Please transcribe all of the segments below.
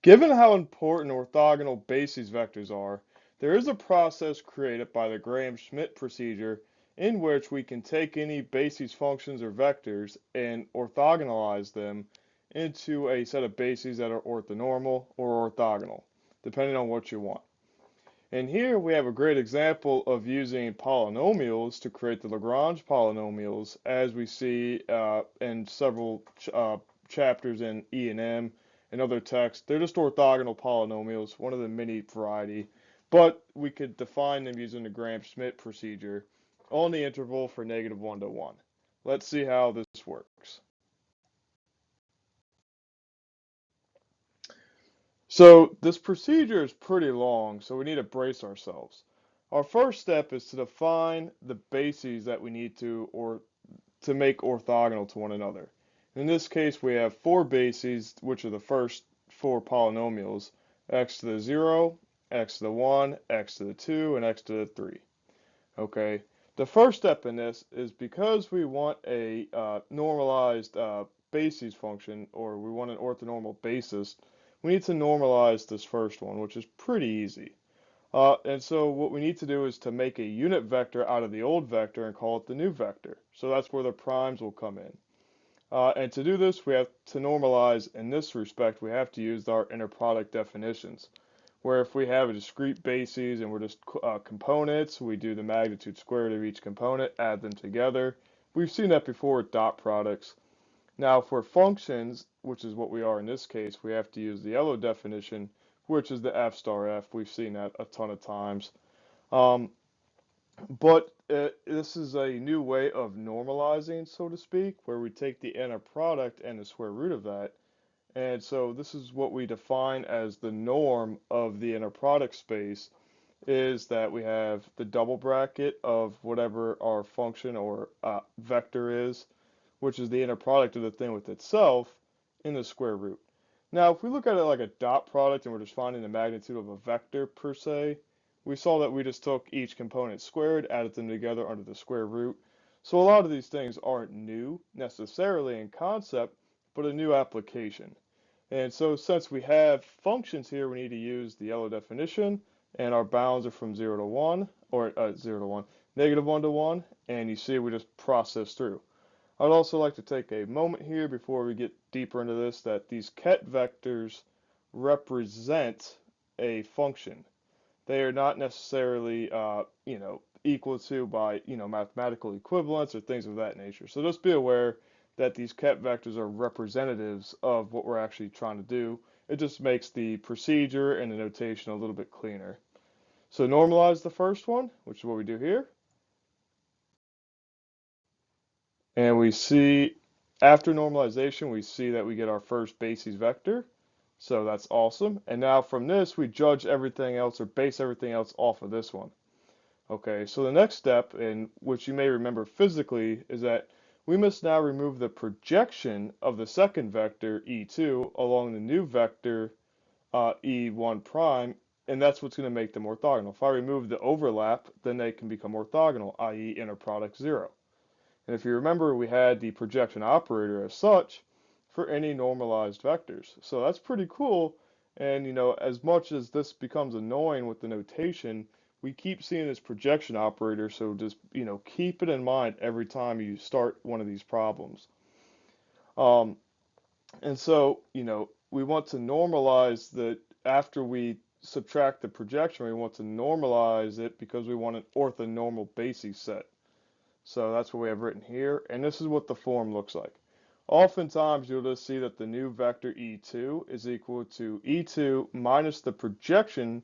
Given how important orthogonal basis vectors are, there is a process created by the Gram-Schmidt procedure in which we can take any basis functions or vectors and orthogonalize them into a set of bases that are orthonormal or orthogonal, depending on what you want. And here we have a great example of using polynomials to create the Lagrange polynomials, as we see in several chapters in E&M and other texts. They're just orthogonal polynomials, one of the many variety, but we could define them using the Gram-Schmidt procedure on the interval for -1 to 1. Let's see how this works. So this procedure is pretty long, so we need to brace ourselves. Our first step is to define the bases that we need to make orthogonal to one another. In this case, we have 4 bases, which are the first 4 polynomials: x to the 0, x to the 1, x to the 2, and x to the 3. Okay, the first step in this is because we want a normalized basis function, or we want an orthonormal basis, we need to normalize this first one, which is pretty easy. And so what we need to do is to make a unit vector out of the old vector and call it the new vector. So that's where the primes will come in. And to do this, we have to normalize. In this respect, we have to use our inner product definitions, where if we have a discrete basis and we're just components, we do the magnitude squared of each component, add them together. We've seen that before with dot products. Now for functions, which is what we are in this case, we have to use the yellow definition, which is the f star f. We've seen that a ton of times. But this is a new way of normalizing, so to speak, where we take the inner product and the square root of that. And so this is what we define as the norm of the inner product space, is that we have the double bracket of whatever our function or vector is, which is the inner product of the thing with itself, in the square root. Now, if we look at it like a dot product and we're just finding the magnitude of a vector per se, we saw that we just took each component squared, added them together under the square root. So a lot of these things aren't new necessarily in concept, but a new application. And so since we have functions here, we need to use the yellow definition, and our bounds are from 0 to 1, or 0 to 1, -1 to 1, and you see we just process through. I'd also like to take a moment here before we get deeper into this that these ket vectors represent a function. They are not necessarily, equal to by, mathematical equivalence or things of that nature. So just be aware that these ket vectors are representatives of what we're actually trying to do. It just makes the procedure and the notation a little bit cleaner. So normalize the first one, which is what we do here. And we see, after normalization, we see that we get our first basis vector. So that's awesome. And now from this, we judge everything else or base everything else off of this one. Okay, so the next step, in which you may remember physically, is that we must now remove the projection of the second vector, e2, along the new vector, e1 prime, and that's what's going to make them orthogonal. If I remove the overlap, then they can become orthogonal, i.e. inner product 0. And if you remember, we had the projection operator as such for any normalized vectors. So that's pretty cool. And, as much as this becomes annoying with the notation, we keep seeing this projection operator. So just, keep it in mind every time you start one of these problems. And so, we want to normalize that after we subtract the projection, we want to normalize it because we want an orthonormal basis set. So that's what we have written here, and this is what the form looks like. Oftentimes you'll just see that the new vector e2 is equal to e2 minus the projection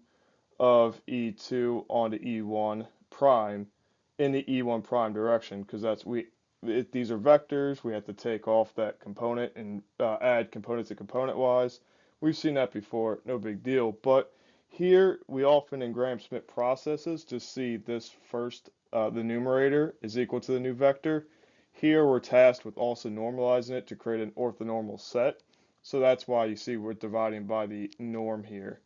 of e2 onto e1 prime in the e1 prime direction, because these are vectors. We have to take off that component and add component to component wise. We've seen that before, no big deal. But here we often in Gram-Schmidt processes just see this first, the numerator is equal to the new vector. Here we're tasked with also normalizing it to create an orthonormal set. So that's why you see we're dividing by the norm here.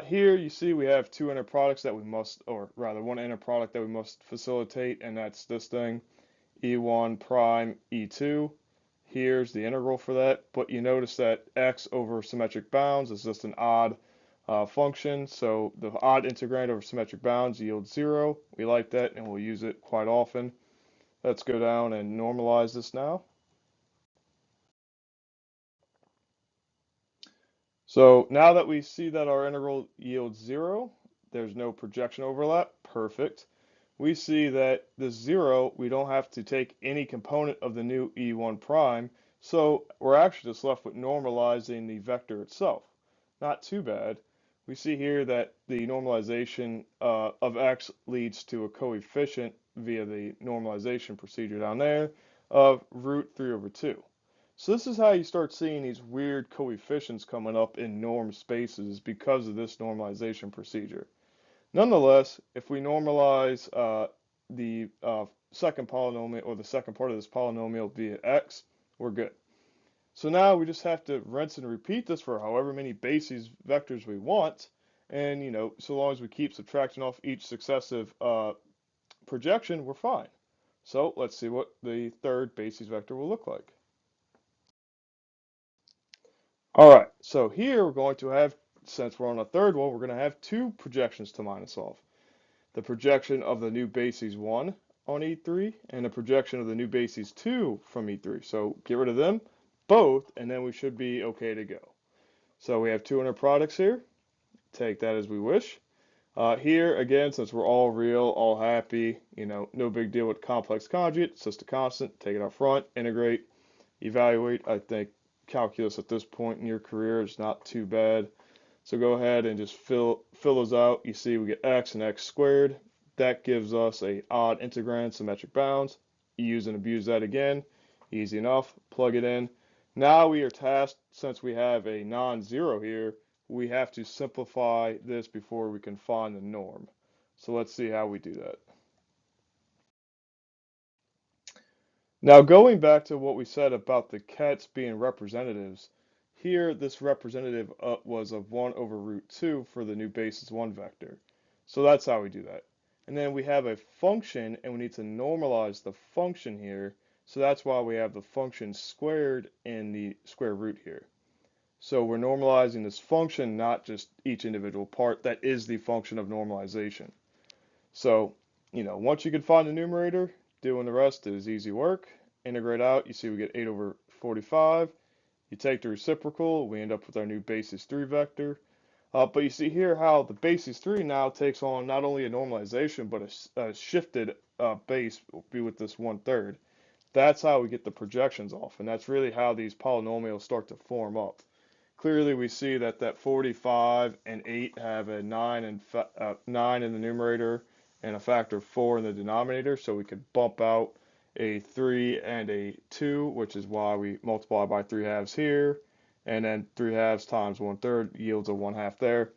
Here you see we have two inner products that we must, or rather one inner product that we must facilitate, and that's this thing, e1 prime e2. Here's the integral for that, but you notice that x over symmetric bounds is just an odd function, so the odd integrand over symmetric bounds yields 0. We like that, and we'll use it quite often. Let's go down and normalize this now. So now that we see that our integral yields 0, there's no projection overlap, perfect. We see that this 0, we don't have to take any component of the new E1 prime, so we're actually just left with normalizing the vector itself. Not too bad. We see here that the normalization of x leads to a coefficient via the normalization procedure down there of √3/2. So this is how you start seeing these weird coefficients coming up in norm spaces because of this normalization procedure. Nonetheless, if we normalize the second polynomial, or the second part of this polynomial via x, we're good. So now we just have to rinse and repeat this for however many bases vectors we want, and so long as we keep subtracting off each successive projection, we're fine. So let's see what the third basis vector will look like. All right, so here we're going to have, since we're on a third one, we're going to have two projections to minus off. The projection of the new bases 1 on E3 and the projection of the new bases 2 from E3. So get rid of them both, and then we should be okay to go. So we have two inner products here. Take that as we wish. Here, again, since we're all real, all happy, no big deal with complex conjugate. It's just a constant. Take it out front, integrate, evaluate. I think calculus at this point in your career is not too bad. So go ahead and just fill those out. You see we get x and x squared. That gives us a odd integrand, symmetric bounds. Use and abuse that again. Easy enough. Plug it in. Now we are tasked, since we have a non-zero here, we have to simplify this before we can find the norm. So let's see how we do that. Now going back to what we said about the Kets being representatives, here this representative was of 1 over √2 for the new basis 1 vector. So that's how we do that. And then we have a function, and we need to normalize the function here. So that's why we have the function squared in the square root here. So we're normalizing this function, not just each individual part. That is the function of normalization. So, once you can find the numerator, doing the rest is easy work. Integrate out, you see we get 8 over 45. You take the reciprocal, we end up with our new basis 3 vector. But you see here how the basis 3 now takes on not only a normalization, but a shifted base will be with this 1/3. That's how we get the projections off, and that's really how these polynomials start to form up. Clearly we see that 45 and 8 have a 9 in the numerator and a factor of 4 in the denominator, so we could bump out a 3 and a 2, which is why we multiply by 3/2 here, and then 3/2 times 1/3 yields a 1/2 there.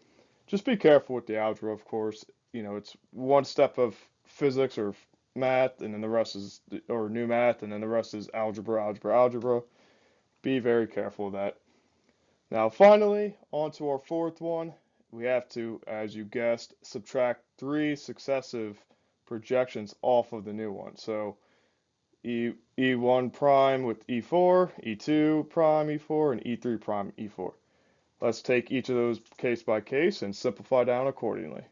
Just be careful with the algebra, of course. It's one step of physics or math, and then the rest is, or new math, and then the rest is algebra. Be very careful of that. Now finally, on to our fourth one. We have to, as you guessed, subtract 3 successive projections off of the new one. So E1 prime with E4, E2 prime E4, and E3 prime E4. Let's take each of those case by case and simplify down accordingly.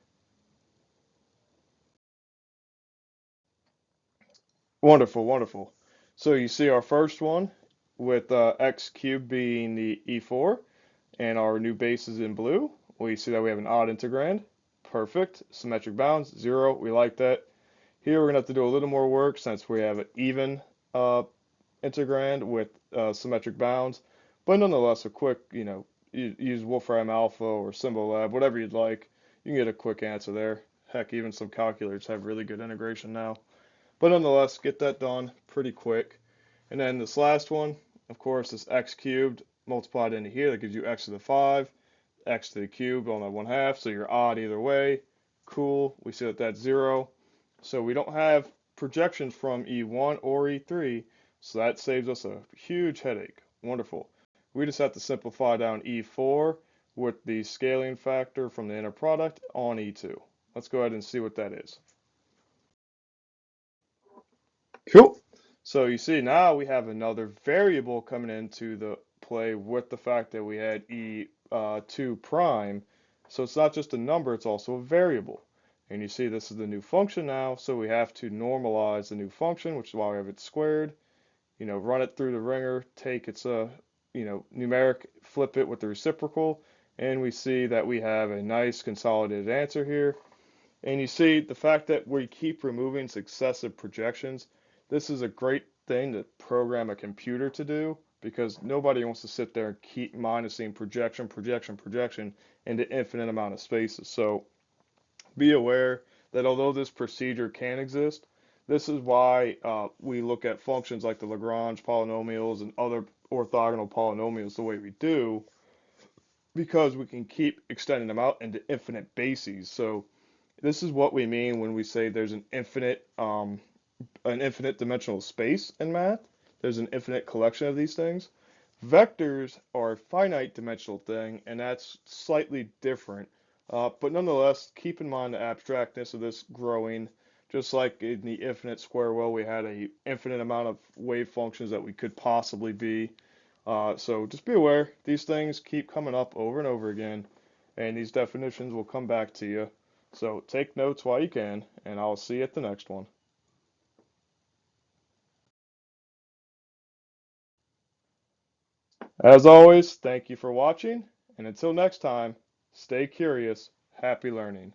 Wonderful, wonderful. So you see our first one with x cubed being the E4 and our new base is in blue. We see that we have an odd integrand. Perfect. Symmetric bounds, 0. We like that. Here we're going to have to do a little more work since we have an even integrand with symmetric bounds. But nonetheless, a quick, use Wolfram Alpha or Symbolab, whatever you'd like. You can get a quick answer there. Heck, even some calculators have really good integration now. But nonetheless, get that done pretty quick. And then this last one, of course, is x cubed multiplied into here. That gives you x to the 5, x to the cube on that 1/2. So you're odd either way. Cool. We see that that's 0. So we don't have projections from E1 or E3. So that saves us a huge headache. Wonderful. We just have to simplify down E4 with the scaling factor from the inner product on E2. Let's go ahead and see what that is. Cool. So you see now we have another variable coming into the play with the fact that we had 𝐸2 prime. So it's not just a number, it's also a variable. And you see this is the new function now, so we have to normalize the new function, which is why we have it squared. Run it through the ringer, take its numeric, flip it with the reciprocal, and we see that we have a nice consolidated answer here. And you see the fact that we keep removing successive projections. This is a great thing to program a computer to do because nobody wants to sit there and keep minusing projection, projection, projection into infinite amount of spaces. So be aware that although this procedure can exist, this is why we look at functions like the Lagrange polynomials and other orthogonal polynomials the way we do, because we can keep extending them out into infinite bases. So this is what we mean when we say there's an infinite dimensional space in math. There's an infinite collection of these things. Vectors are a finite dimensional thing, and that's slightly different. But nonetheless, keep in mind the abstractness of this growing. Just like in the infinite square well, we had an infinite amount of wave functions that we could possibly be. So just be aware, these things keep coming up over and over again, and these definitions will come back to you. So take notes while you can, and I'll see you at the next one. As always, thank you for watching, and until next time, stay curious, happy learning.